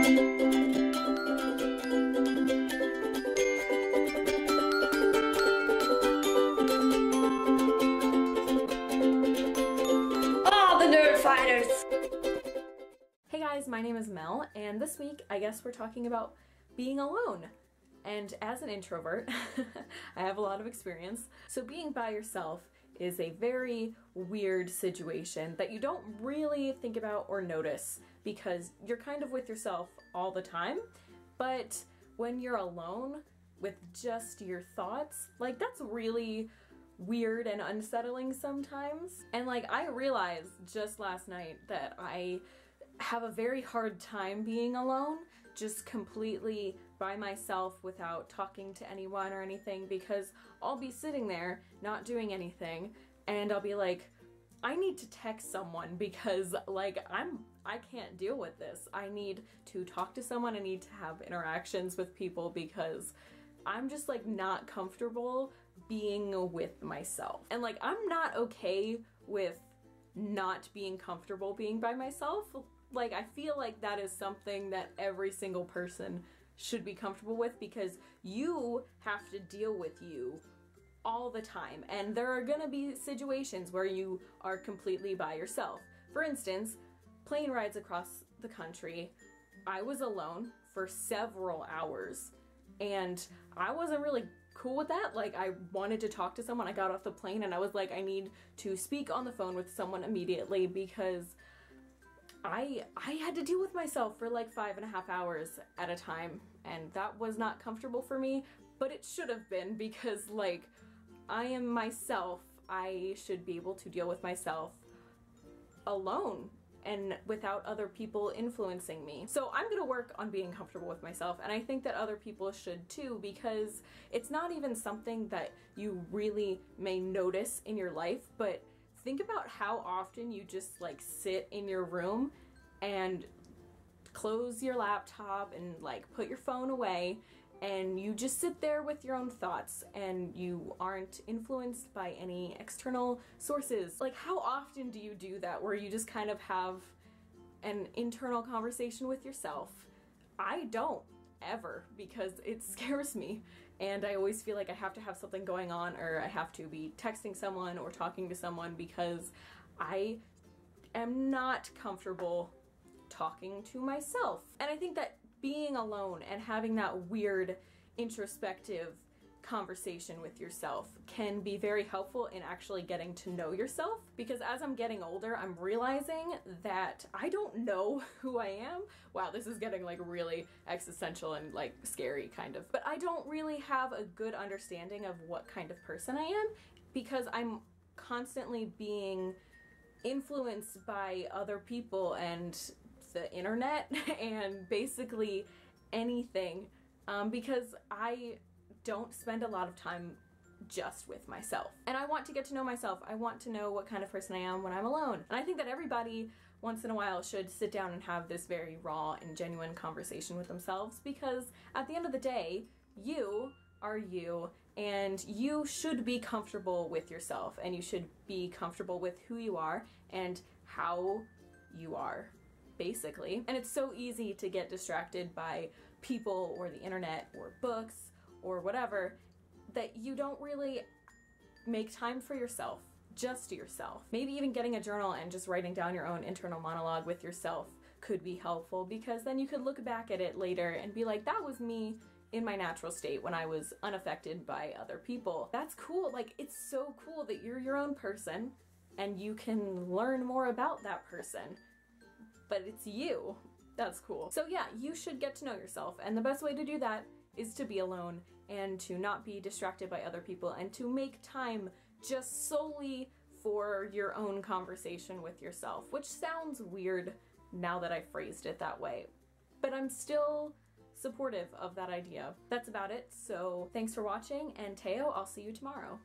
Hey guys, my name is Mel, and this week I guess we're talking about being alone. And as an introvert, I have a lot of experience. So being by yourself is a very weird situation that you don't really think about or notice because you're kind of with yourself all the time. But when you're alone with just your thoughts, like that's really weird and unsettling sometimes. And like I realized just last night that I have a very hard time being alone, just completely by myself without talking to anyone or anything, because I'll be sitting there not doing anything and I'll be like, I need to text someone because like I can't deal with this. I need to talk to someone, I need to have interactions with people because I'm just like not comfortable being with myself. And like I'm not okay with not being comfortable being by myself. Like I feel like that is something that every single person should be comfortable with because you have to deal with you all the time, and there are gonna be situations where you are completely by yourself. For instance, plane rides across the country, I was alone for several hours and I wasn't really cool with that. Like I wanted to talk to someone. I got off the plane and I was like, I need to speak on the phone with someone immediately because I had to deal with myself for like 5.5 hours at a time, and that was not comfortable for me, but it should have been because like I am myself. I should be able to deal with myself alone and without other people influencing me. So I'm gonna work on being comfortable with myself, and I think that other people should too, because it's not even something that you really may notice in your life, but think about how often you just like sit in your room and close your laptop and like put your phone away and you just sit there with your own thoughts and you aren't influenced by any external sources. Like how often do you do that where you just kind of have an internal conversation with yourself? I don't ever because it scares me. And I always feel like I have to have something going on, or I have to be texting someone or talking to someone because I am not comfortable talking to myself. And I think that being alone and having that weird introspective conversation with yourself can be very helpful in actually getting to know yourself, because as I'm getting older, I'm realizing that I don't know who I am. Wow, this is getting like really existential and like scary kind of. But I don't really have a good understanding of what kind of person I am because I'm constantly being influenced by other people and the internet and basically anything, because I don't spend a lot of time just with myself. And I want to get to know myself. I want to know what kind of person I am when I'm alone. And I think that everybody once in a while should sit down and have this very raw and genuine conversation with themselves, because at the end of the day, you are you, and you should be comfortable with yourself, and you should be comfortable with who you are and how you are, basically. And it's so easy to get distracted by people or the internet or books or whatever, that you don't really make time for yourself, just yourself. Maybe even getting a journal and just writing down your own internal monologue with yourself could be helpful, because then you could look back at it later and be like, that was me in my natural state when I was unaffected by other people. That's cool. Like, it's so cool that you're your own person and you can learn more about that person, but it's you. That's cool. So yeah, you should get to know yourself, and the best way to do that is to be alone and to not be distracted by other people and to make time just solely for your own conversation with yourself, which sounds weird now that I phrased it that way, but I'm still supportive of that idea. That's about it, so thanks for watching, and Teo, I'll see you tomorrow.